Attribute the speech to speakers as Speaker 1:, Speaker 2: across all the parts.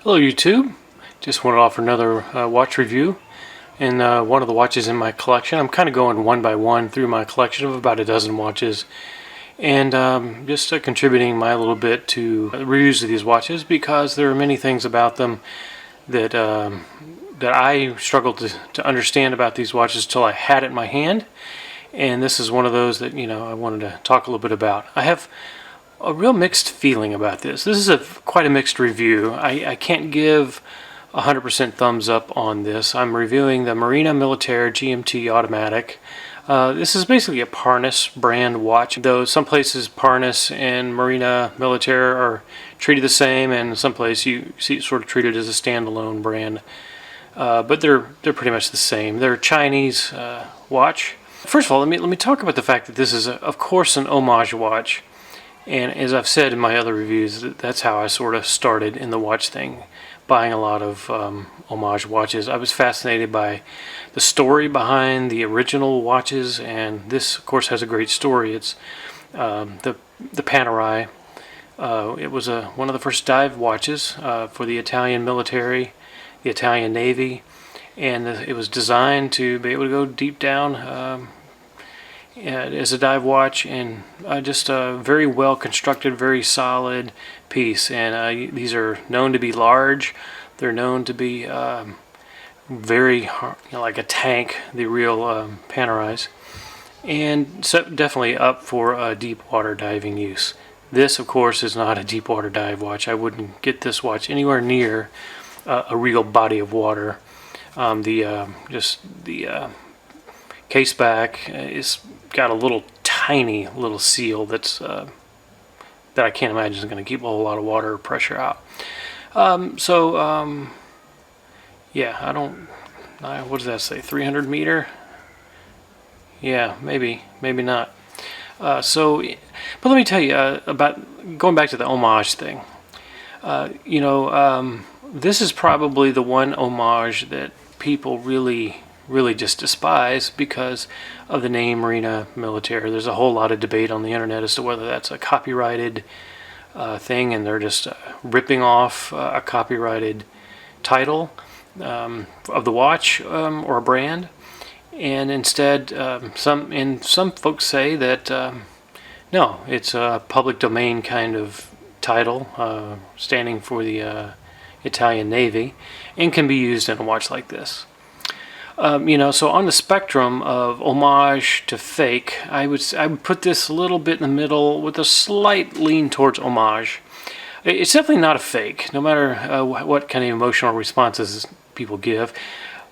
Speaker 1: Hello YouTube, just wanted to offer another watch review and one of the watches in my collection. I'm kind of going one by one through my collection of about a dozen watches and just contributing my little bit to reviews of these watches because there are many things about them that that I struggled to understand about these watches till I had it in my hand, and this is one of those that I wanted to talk a little bit about. I have a real mixed feeling about this. This is quite a mixed review. I can't give 100% thumbs up on this. I'm reviewing the Marina Militare GMT automatic. This is basically a Parnis brand watch, though some places Parnis and Marina Militare are treated the same, and some places you see it sort of treated as a standalone brand. But they're pretty much the same. They're a Chinese watch. First of all, let me talk about the fact that this is, of course, an homage watch. And as I've said in my other reviews, that's how I sort of started in the watch thing, buying a lot of homage watches. I was fascinated by the story behind the original watches, and this, of course, has a great story. It's the Panerai. It was one of the first dive watches for the Italian military, the Italian Navy, and it was designed to be able to go deep down as a dive watch, and just a very well constructed, very solid piece. And these are known to be large. They're known to be very like a tank, the real Panerais, and so definitely up for deep water diving use. This, of course, is not a deep water dive watch. I wouldn't get this watch anywhere near a real body of water. Just the case back is got a little tiny little seal that's that I can't imagine is going to keep a whole lot of water pressure out. Yeah, I don't. What does that say? 300 meter? Yeah, maybe not. But let me tell you about going back to the homage thing. This is probably the one homage that people really just despise because of the name Marina Militare. There's a whole lot of debate on the internet as to whether that's a copyrighted thing, and they're just ripping off a copyrighted title of the watch or a brand. And instead, some folks say that no, it's a public domain kind of title, standing for the Italian Navy, and can be used in a watch like this. So on the spectrum of homage to fake, I would put this a little bit in the middle with a slight lean towards homage. It's definitely not a fake, no matter what kind of emotional responses people give,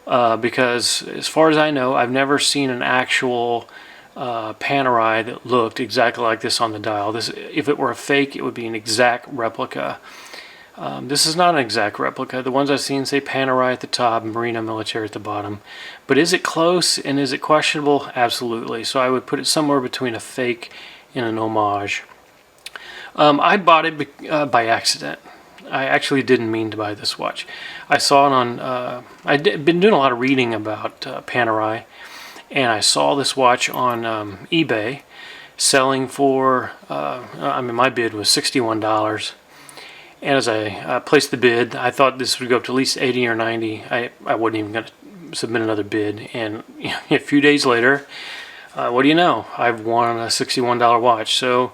Speaker 1: because as far as I know, I've never seen an actual Panerai that looked exactly like this on the dial. If it were a fake, it would be an exact replica. This is not an exact replica. The ones I've seen say Panerai at the top, Marina Militare at the bottom. But is it close and is it questionable? Absolutely. So I would put it somewhere between a fake and an homage. I bought it by accident. I actually didn't mean to buy this watch. I saw it on... I'd been doing a lot of reading about Panerai, and I saw this watch on eBay selling for... my bid was $61. And as I placed the bid, I thought this would go up to at least 80 or 90. I wasn't even going to submit another bid. And a few days later, what do you know? I've won a $61 watch. So,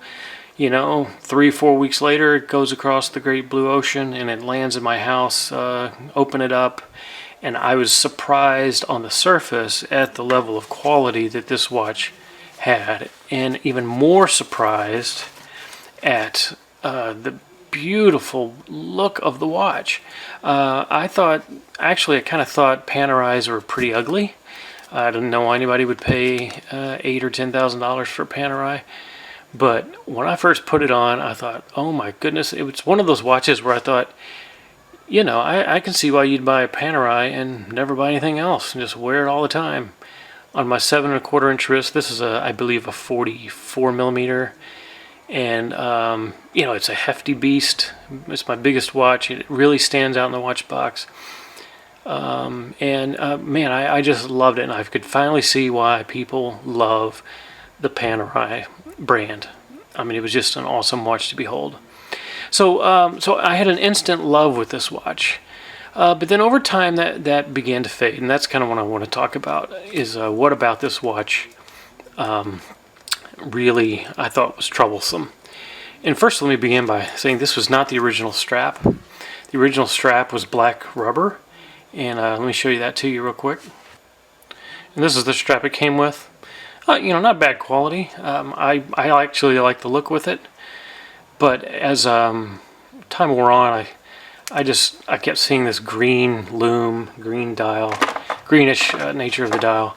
Speaker 1: 3-4 weeks later, it goes across the great blue ocean and it lands in my house. Open it up, and I was surprised on the surface at the level of quality that this watch had, and even more surprised at the beautiful look of the watch. I kind of thought Panerais were pretty ugly. I didn't know why anybody would pay $8,000 or $10,000 for Panerai. But when I first put it on, I thought, oh my goodness, it was one of those watches where I thought, I can see why you'd buy a Panerai and never buy anything else and just wear it all the time. On my 7 1/4 inch wrist, this is I believe a 44 millimeter. And it's a hefty beast. It's my biggest watch. It really stands out in the watch box. Man, I just loved it, and I could finally see why people love the Panerai brand. I mean, it was just an awesome watch to behold. So I had an instant love with this watch. But then over time that began to fade, and that's kind of what I want to talk about, is what about this watch really I thought was troublesome. And first let me begin by saying this was not the original strap. The original strap was black rubber, and let me show you that to you real quick. And this is the strap it came with. Not bad quality. I actually like the look with it, but as time wore on, I kept seeing this green lume, green dial, greenish nature of the dial,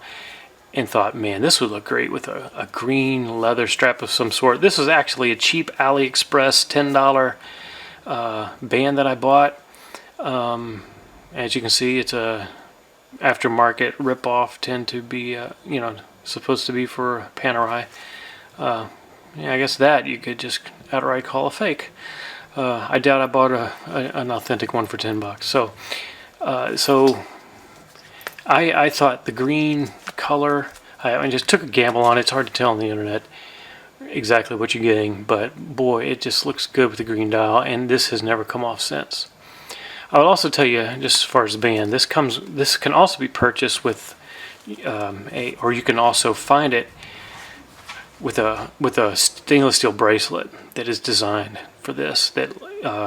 Speaker 1: and thought, man, this would look great with a green leather strap of some sort. This is actually a cheap AliExpress $10 band that I bought. As you can see, it's a aftermarket ripoff, tend to be supposed to be for Panerai. I guess that you could just outright call a fake. I doubt I bought an authentic one for $10. So I thought the green color, I just took a gamble on it. It's hard to tell on the internet exactly what you're getting, but boy, it just looks good with the green dial, and this has never come off since. I will also tell you, just as far as the band, this can also be purchased with or you can also find it with a stainless steel bracelet that is designed for this, that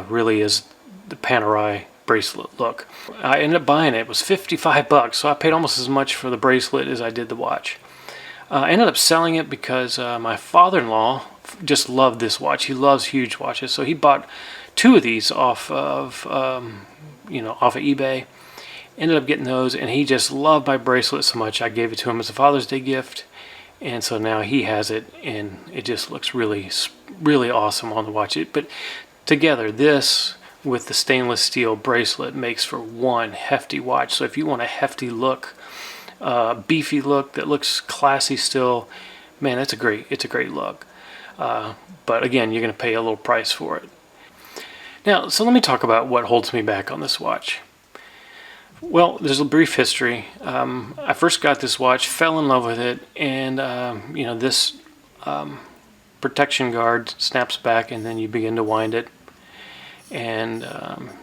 Speaker 1: really is the Panerai bracelet look. I ended up buying it. It was $55, so I paid almost as much for the bracelet as I did the watch. I ended up selling it because my father-in-law just loved this watch. He loves huge watches, so he bought 2 of these off of eBay. Ended up getting those, and he just loved my bracelet so much I gave it to him as a Father's Day gift, and so now he has it, and it just looks really, really awesome on the watch. But together, this with the stainless steel bracelet makes for one hefty watch. So if you want a hefty look, beefy look that looks classy still, man, it's a great look. But again, you're going to pay a little price for it. Now, so let me talk about what holds me back on this watch. Well, there's a brief history. I first got this watch, fell in love with it, and this protection guard snaps back, and then you begin to wind it. And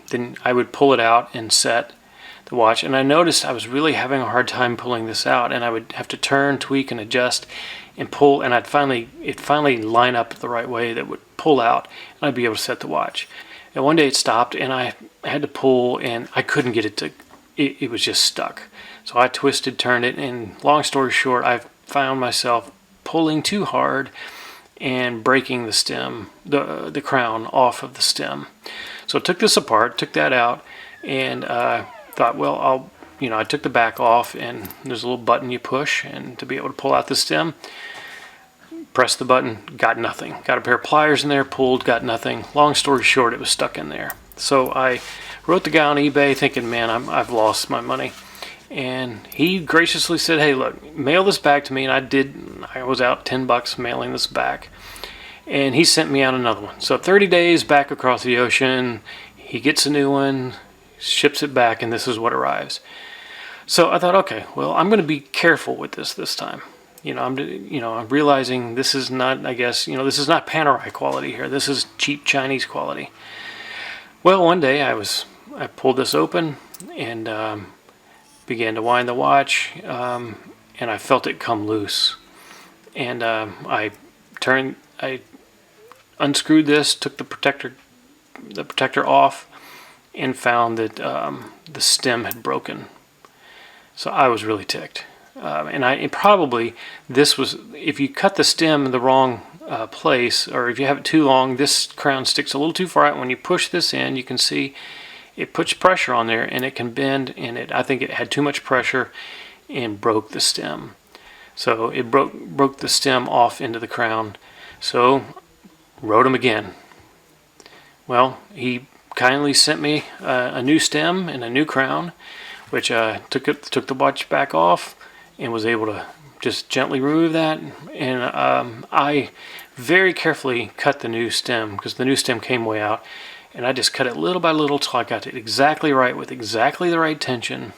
Speaker 1: then I would pull it out and set the watch, and I noticed I was really having a hard time pulling this out, and I would have to turn, tweak, and adjust and pull, and it'd finally line up the right way that would pull out, and I'd be able to set the watch. And one day it stopped, and I had to pull, and I couldn't get it to. It was just stuck. So I twisted, turned it, and long story short, I found myself pulling too hard and breaking the stem, the crown off of the stem. So I took this apart, took that out, and thought, well, I took the back off, and there's a little button you push, and to be able to pull out the stem, press the button, got nothing. Got a pair of pliers in there, pulled, got nothing. Long story short, it was stuck in there. So I wrote the guy on eBay thinking, man, I've lost my money. And he graciously said, hey, look, mail this back to me. And I did. I was out $10 mailing this back. And he sent me out another one. So 30 days back across the ocean, he gets a new one, ships it back, and this is what arrives. So I thought, okay, well, I'm going to be careful with this time. I'm realizing this is not, this is not Panerai quality here. This is cheap Chinese quality. Well, one day I pulled this open and began to wind the watch, and I felt it come loose. And I unscrewed this, took the protector off, and found that the stem had broken. So I was really ticked. This was, if you cut the stem in the wrong place, or if you have it too long, this crown sticks a little too far out. When you push this in, you can see it puts pressure on there, and it can bend, and I think it had too much pressure and broke the stem. So it broke the stem off into the crown. So wrote him again. Well, he kindly sent me a new stem and a new crown, which took the watch back off and was able to just gently remove that. And I very carefully cut the new stem, because the new stem came way out, and I just cut it little by little till I got it exactly right with exactly the right tension.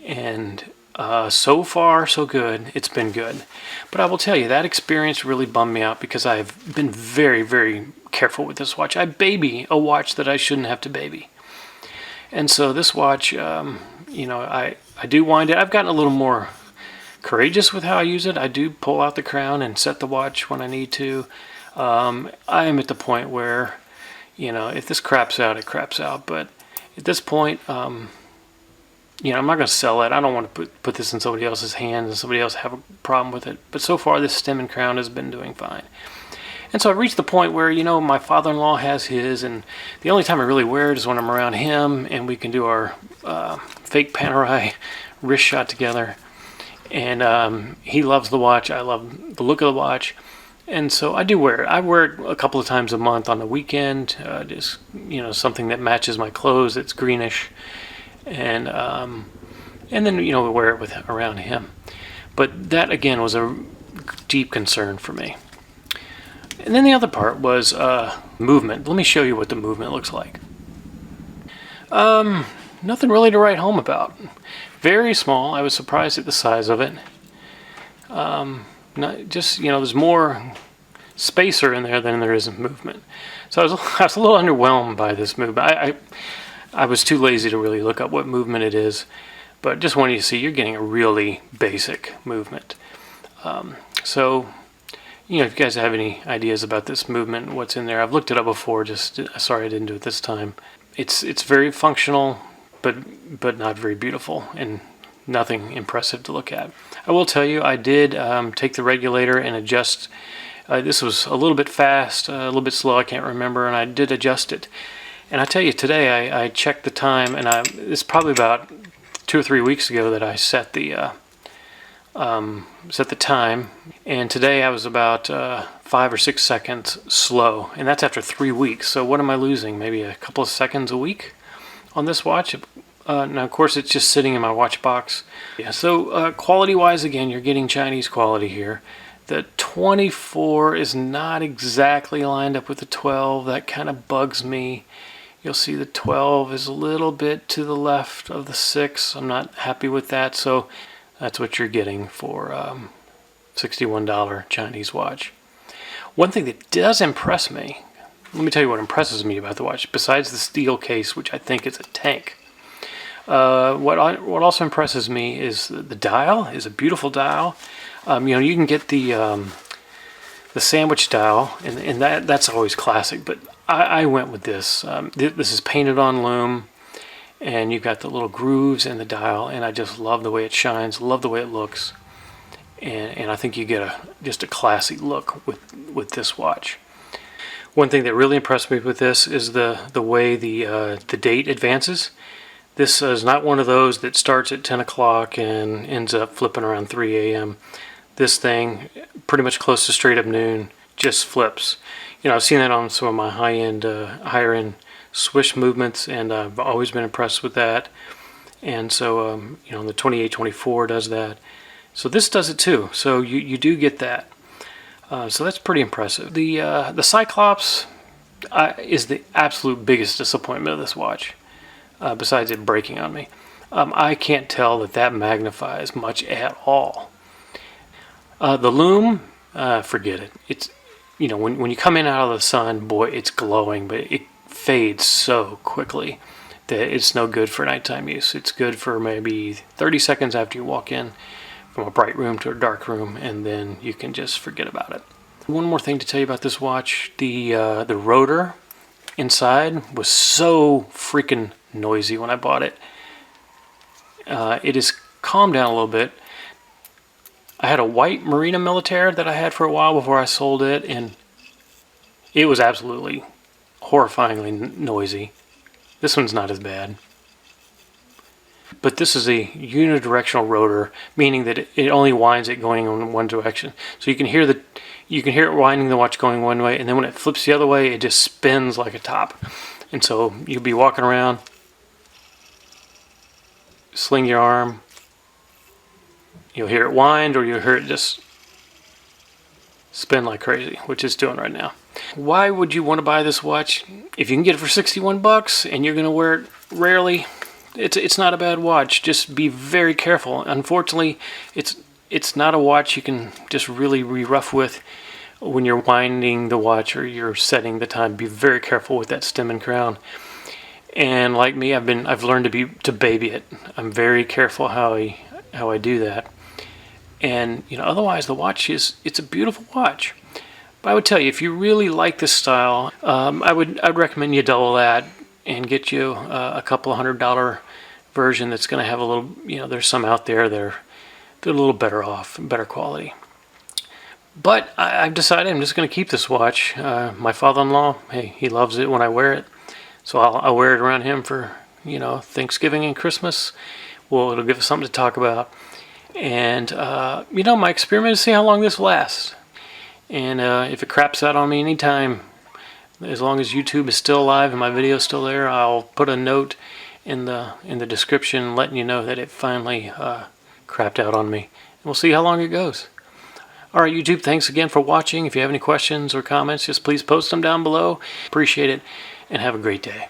Speaker 1: And So far, so good. It's been good. But I will tell you, that experience really bummed me out because I've been very, very careful with this watch. I baby a watch that I shouldn't have to baby. And so this watch, I do wind it. I've gotten a little more courageous with how I use it. I do pull out the crown and set the watch when I need to. I am at the point where, if this craps out, it craps out. But at this point, I'm not going to sell it. I don't want to put this in somebody else's hands and somebody else have a problem with it. But so far, this stem and crown has been doing fine. And so I reached the point where, my father-in-law has his, and the only time I really wear it is when I'm around him, and we can do our fake Panerai wrist shot together. And he loves the watch. I love the look of the watch. And so I do wear it. I wear it a couple of times a month on the weekend, just, something that matches my clothes. It's greenish. And then, we wear it around him. But that, again, was a deep concern for me. And then the other part was movement. Let me show you what the movement looks like. Nothing really to write home about. Very small. I was surprised at the size of it. There's more spacer in there than there is in movement. So I was a little underwhelmed by this movement. I was too lazy to really look up what movement it is, but just wanted you to see you're getting a really basic movement. If you guys have any ideas about this movement, what's in there, I've looked it up before. Sorry I didn't do it this time. It's very functional, but not very beautiful and nothing impressive to look at. I will tell you, I did take the regulator and adjust. This was a little bit fast, a little bit slow. I can't remember, and I did adjust it. And I tell you, today I checked the time, and it's probably about 2 or 3 weeks ago that I set the time, and today I was about 5 or 6 seconds slow, and that's after 3 weeks. So what am I losing? Maybe a couple of seconds a week on this watch. Now, of course, it's just sitting in my watch box. Yeah. So quality-wise, again, you're getting Chinese quality here. The 24 is not exactly lined up with the 12. That kind of bugs me. You'll see the 12 is a little bit to the left of the 6. I'm not happy with that. So that's what you're getting for $61 Chinese watch. One thing that does impress me, let me tell you what impresses me about the watch, besides the steel case, which I think is a tank. What also impresses me is the dial is a beautiful dial. You can get the sandwich dial, and that's always classic, but I went with this. This is painted on loom, and you've got the little grooves in the dial, and I just love the way it shines, love the way it looks, and I think you get just a classy look with this watch. One thing that really impressed me with this is the way the date advances. This is not one of those that starts at 10 o'clock and ends up flipping around 3 a.m. This thing, pretty much close to straight up noon, just flips. I've seen that on some of my higher end swish movements, and I've always been impressed with that. And so, the 2824 does that. So this does it too. So you do get that. So that's pretty impressive. The Cyclops is the absolute biggest disappointment of this watch, besides it breaking on me. I can't tell that magnifies much at all. The loom, forget it. It's when you come in out of the sun, boy, it's glowing, but it fades so quickly that it's no good for nighttime use. It's good for maybe 30 seconds after you walk in from a bright room to a dark room, and then you can just forget about it. One more thing to tell you about this watch: the rotor inside was so freaking noisy when I bought it. It has calmed down a little bit. I had a white Marina Militare that I had for a while before I sold it, and it was absolutely horrifyingly noisy. This one's not as bad. But this is a unidirectional rotor, meaning that it only winds it going in one direction. So you can hear it winding the watch going one way, and then when it flips the other way, it just spins like a top. And so you'll be walking around, sling your arm, you'll hear it wind, or you'll hear it just spin like crazy, which it's doing right now. Why would you want to buy this watch? If you can get it for $61 and you're going to wear it rarely, it's not a bad watch. Just be very careful. Unfortunately, it's not a watch you can just really rough with when you're winding the watch or you're setting the time. Be very careful with that stem and crown. And like me, I've learned to baby it. I'm very careful how I do that. And otherwise the watch it's a beautiful watch. But I would tell you, if you really like this style, I'd recommend you double that and get you a couple of $100 version that's going to have a little. There's some out there they're a little better off, better quality. But I've decided I'm just going to keep this watch. My father-in-law, hey, he loves it when I wear it, so I'll wear it around him for Thanksgiving and Christmas. Well, it'll give us something to talk about. And my experiment is to see how long this lasts. And if it craps out on me anytime, as long as YouTube is still alive and my video is still there, I'll put a note in the description letting you know that it finally crapped out on me. And we'll see how long it goes. Alright YouTube, thanks again for watching. If you have any questions or comments, just please post them down below. Appreciate it, and have a great day.